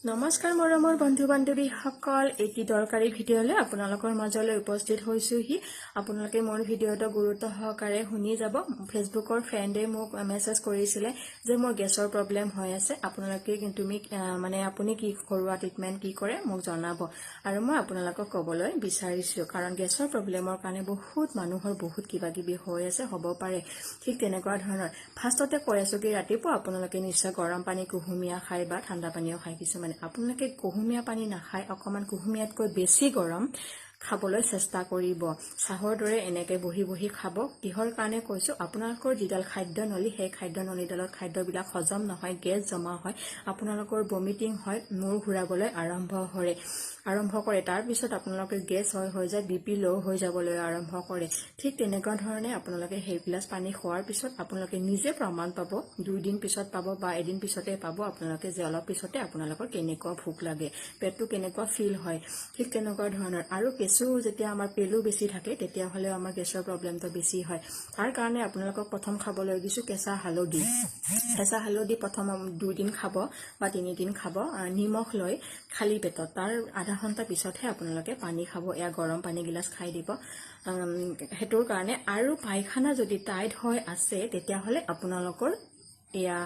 নমস্কাৰ মৰমৰ বন্ধু বান্ধৱী সকল এটি দৰকাৰী ভিডিঅ'লৈ আপোনালোকৰ মাজলৈ উপস্থিত হৈছোহি আপোনালোকে মোৰ ভিডিঅ'টো গুৰুত্ব সহকাৰে শুনি যাব ফেচবুকৰ ফ্ৰেণ্ডে মোক মেছেজ কৰিছিলে যে মোৰ গেছৰ প্ৰব্লেম হৈ আছে আপোনালোকে তুমি আপুনি কি ঘৰুৱা ট্ৰিটমেণ্ট কি কৰে মোক জনাব আৰু মই আপোনালোকক ক'বলৈ বিচাৰিছো কাৰণ গেছৰ প্ৰব্লেমৰ কাৰণে বহুত মানুহৰ বহুত কিবা কিবি হৈ আছে হ'ব পাৰে ঠিক তেনেকুৱা ধৰণৰ ফাৰ্ষ্টতে কৈ আছো কি ৰাতিপুৱা আপোনালোকে নিশ্চয় গৰম পানী কুহুমীয়া খাই বা ঠাণ্ডা পানীও খাই কিছুমান আপোনালোকে কুহুমীয়া পানী নাখায় অকমান কুহুমীয়াতকৈ বেছি গৰম খাবলৈ চেষ্টা কৰিব চাহৰ দৰে এনেকে বহি বহি খাব কিহৰ কাৰণে কৈছো আপোনালোকৰ যিডাল খাদ্য নলী সেই খাদ্য নলীডালত খাদ্যবিলাক হজম নহয় গেছ জমা হয় আপোনালোকৰ ভমিটিং হয় মূৰ ঘূৰাবলৈ আৰম্ভ কৰে তাৰ পিছত আপোনালোকে গেছ হৈ যায় বিপি ল' হৈ যাবলৈ আৰম্ভ কৰে ঠিক তেনেকুৱা ধৰণে আপোনালোকে সেই গিলাচ পানী খোৱাৰ পিছত আপোনালোকে নিজে প্ৰমাণ পাব 2 দিন পিছত পাব বা এদিন পিছতে পাব আপোনালোকে যে অলপ পিছতে আপোনালোকৰ কেনেকুৱা ভোক লাগে পেটটো কেনেকুৱা ফিল হয় ঠিক তেনেকুৱা ধৰণৰ আৰু কেঁচু যেতিয়া আমাৰ পেলু বেছি থাকে তেতিয়া হলে আমাৰ গেছৰ প্ৰব্লেমটো বেছি হয় তাৰ কাৰণে আপোনালোকক প্ৰথম খাবলৈ দিছো কেঁচা হালধি প্ৰথম 2 দিন খাব বা 3 দিন খাব নিমখ লৈ খালি পেটত তাৰ আধা ঘণ্টা পিছতহে আপোনালোকে পানী খাব এয়া গৰম পানী গিলাচ খাই দিব হেতুৰ কাৰণে আৰু পায়খানা যদি টাইট হৈ আছে তেতিয়া হলে আপোনালোকৰ এয়া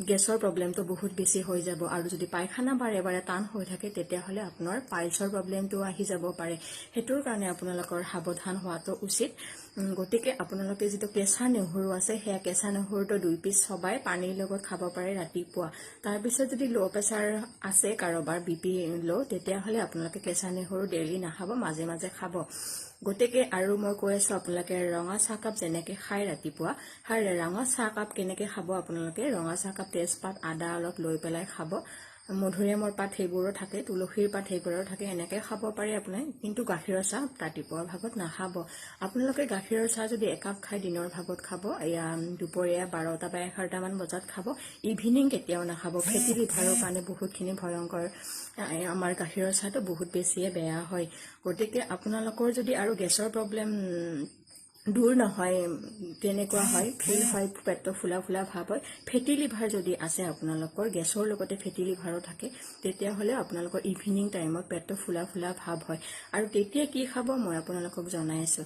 গেছৰ প্ৰব্লেমটো বহুত বেছি হৈ যাব আৰু যদি পায়খানা বাৰে বাৰে টান হৈ থাকে তেতিয়া হলে আপোনাৰ পাইলছৰ প্ৰব্লেমটো আহি যাব পাৰে হেতুৰ কাৰণে আপোনালোকৰ সাৱধান হোৱাটো উচিত গতিকে আপোনালোকে যেটো কেঁচা নহৰু আছে হেয়া কেঁচা নহৰুটো 2 পিস সবাই পানীৰ লগত খাব পাৰে ৰাতিপুৱা তাৰ পিছত যদি লো প্ৰেছাৰ আছে কাৰোবাৰ বিপি লো তেতিয়া হলে আপোনালোকে কেঁচা নহৰু ডেইলি নাখাব মাজে মাজে খাব গতিকে আৰু মই কৈ আছো আপোনালোকে ৰঙা চাহকাপ যেনেকে খাই ৰাতিপুৱা ৰঙা চাহকাপ কেনেকে খাব আপোনালোকে ৰঙা চাহকাপ তেজপাত আদা অলপ লৈ পেলাই খাব মধুৰিআমৰ পাত সেইবোৰো থাকে তুলসীৰ পাত সেইবোৰো থাকে এনেকে খাব পাৰে আপুনি কিন্তু গাখীৰৰ চাহ ৰাতিপুৱাৰ ভাগত নাখাব আপোনালোকে গাখীৰৰ চাহ যদি একাপ খাই দিনৰ ভাগত খাব এয়া দুপৰীয়া 12টা বা 11টা মান বজাত খাব ইভিনিং কেতিয়াও নাখাব ফেটি লিভাৰৰ কাৰণে বহুতখিনি ভয়ংকৰ আমাৰ গাখীৰৰ চাহটো বহুত বেছিয়ে বেয়া হয় গতিকে আপোনালোকৰ যদি আৰু গেছৰ প্ৰব্লেম দূৰ নহয় তেনেকুৱা হয় ফিল হয় পেটটো ফুলা ফুলা ভাব হয় ফেটি লিভাৰ যদি আছে আপোনালোকৰ গেছৰ লগতে ফেটি লিভাৰো থাকে তেতিয়া হলে আপোনালোকৰ ইভিনিং টাইমত পেটটো ফুলা ফুলা ভাব হয় আৰু তেতিয়া কি খাব মই আপোনালোকক জনাই আছো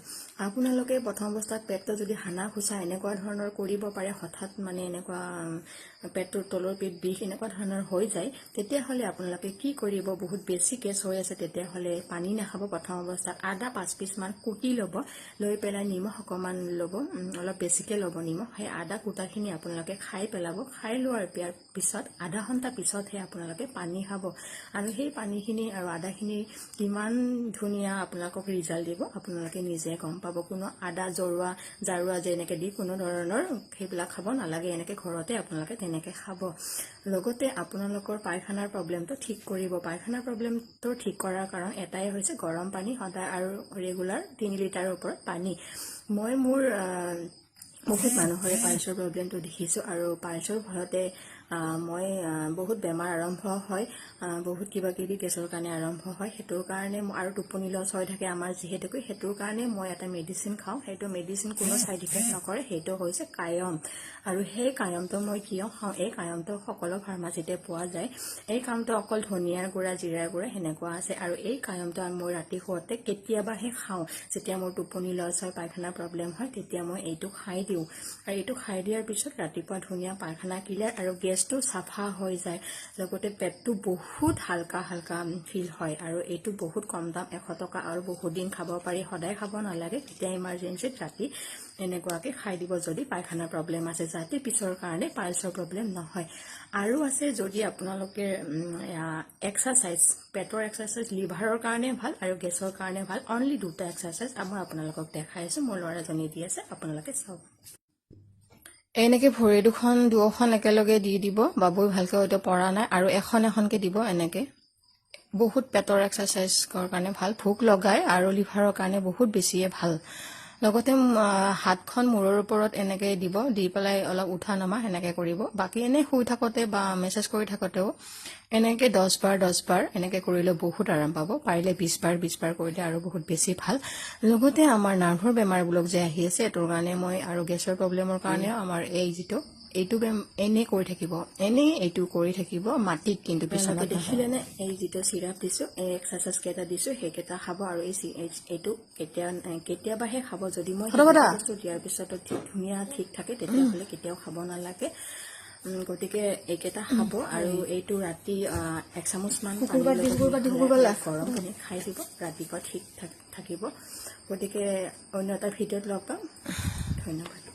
আপোনালোকে প্ৰথম অৱস্থাত পেটটো যদি হানা খুচা এনেকুৱা ধৰণৰ কৰিব পাৰে হঠাৎ এনেকুৱা পেটৰ তলৰ পেট বিষ এনেকুৱা ধৰণৰ হৈ যায় তেতিয়া হলে আপোনালোকে কি কৰিব বহুত বেছি গেছ হৈ আছে তেতিয়া হলে পানী নাখাব প্ৰথম অৱস্থাত আদা 5 পিস মান কুটি লব লৈ পেলাই নিমখ অকমান লব অলপ বেছিকে লব নিমখ সেই আদা কুটাখিনি আপোনালোকে খাই পেলাব খাই লোৱাৰ পিছত আধা ঘণ্টা পিছতহে আপোনালোকে পানী খাব আৰু সেই পানীখিনি আৰু আদাখিনি কিমান ধুনীয়া আপোনালোকক ৰিজাল্ট দিব আপোনালোকে নিজে গম পাব কোনো আদা জাৰুৱা যেনেকে দি কোনো ধৰণৰ সেইবিলাক খাব নালাগে এনেকে ঘৰতে আপোনালোকে তেনেকে খাব লগতে আপোনালোকৰ পায়খানাৰ প্ৰব্লেমটো ঠিক কৰিব পায়খানাৰ প্ৰব্লেমটো ঠিক কৰাৰ কাৰণ এটাই হৈছে গৰম পানী সদায় আৰু ৰেগুলাৰ 3 লিটাৰৰ ওপৰত পানী মই মোৰ বহুত মানুহৰে পাইলছৰ প্ৰব্লেমটো দেখিছো আৰু পাইলছৰ ফলতে মই বহুত বেমাৰ আৰম্ভ হয় বহুত কিবা কিবি গেছৰ কাৰণে আৰম্ভ হয় হেতুৰ কাৰণে আৰু টোপনি লছ হৈ থাকে আমাৰ যেহেতুকৈ হেতুৰ কাৰণে মই এটা মেডিসিন খাওঁ হেতু মেডিসিন কোনো সাইড ইফেক্ট নকৰে হেতু হৈছে কায়ম আৰু সেই কায়মটো মই কিয় খাওঁ এই কায়মটো সকলো ফাৰ্মাসিতে পোৱা যায় এই কামটো অকল ধনিয়াৰ গুড়া জিৰাৰ গুড়া হেনেকুৱা আছে আৰু এই কায়মটো মই ৰাতি শুওঁতে কেতিয়াবাহে খাওঁ যেতিয়া মোৰ টোপনি লছ হয় পায়খানা প্ৰব্লেম হয় তেতিয়া মই এইটো খাই দিওঁ আৰু এইটো খাই দিয়াৰ পিছত ৰাতিপুৱা ধুনীয়া পায়খানা ক্লিয়াৰ আৰু গেছটো সাফা হৈ যায় লগতে পেটটো বহুত হালকা ফিল হয় আৰু এইটো বহুত কম দাম 100 টকা আৰু বহুত দিন খাব পাৰি সদায় খাব নালাগে তেতিয়া ইমাৰ্জেন্সিত ৰাতি এনেকুৱাকে খাই দিব যদি পায়খানা প্ৰব্লেম আছে যাতে পিছৰ কাৰণে পাইলছৰ প্ৰব্লেম নহয় আৰু আছে যদি আপোনালোকে এক্সাৰসাইজ পেটৰ এক্সাৰসাইজ লিভাৰৰ কাৰণে ভাল আৰু গেছৰ কাৰণে ভাল অনলি দুটা এক্সাৰসাইজ মই আপোনালোকক দেখাইছো মোৰ ল'ৰাজনী দি আছে আপোনালোকে চাওক এনেকে ভৰি দুখন একেলগে দি দিব বাবুই ভালকে হয়তো পৰা নাই আৰু এখনকে দিব এনেকে বহুত পেটৰ এক্সাৰসাইজৰ কাৰণে ভাল ভোক লগায় আৰু লিভাৰৰ কাৰণে বহুত বেছিয়ে ভাল লগতে হাতখন মূৰৰ ওপৰত এনেকে দিব দি পেলাই অলপ উঠা নমা এনেকে কৰিব বাকি এনে শুই থাকতে বা মেসেজ কৰি থাকতেও এনেকে 10 বাৰ এনেকে কৰিলে বহুত আৰাম পাব পাৰিলে 20 বাৰ কৰিলে আৰু বহুত বেছি ভাল লগতে আমাৰ নাৰ্ভৰ বেমাৰবিলাক যে আহি আছে এটোৰ কাৰণে মই আৰু গেছৰ প্ৰব্লেমৰ কাৰণে আমাৰ এই যেটো এইটো ব্যায়াম এনে কৰি থাকিব এনে এইটো কৰি থাকিব মাটিত কিন্তু পিছলৈ দেখিলে নে এই যিটো চিৰাপ দিছো এই এক্সাৰসাইজ কেইটা দিছো সেইকেইটা খাব আৰু এইটো কেতিয়াবাহে খাব যদি মই বস্তু দিয়াৰ পিছতো ঠিক ধুনীয়া ঠিক থাকে তেতিয়াহ'লে কেতিয়াও খাব নালাগে গতিকে এইকেইটা খাব আৰু এইটো ৰাতি 1 চামুচমান গৰম পানী খাই দিব ৰাতিপুৱা ঠিক থাকিব গতিকে অন্য এটা ভিডিঅ'ত লগ পাম ধন্যবাদ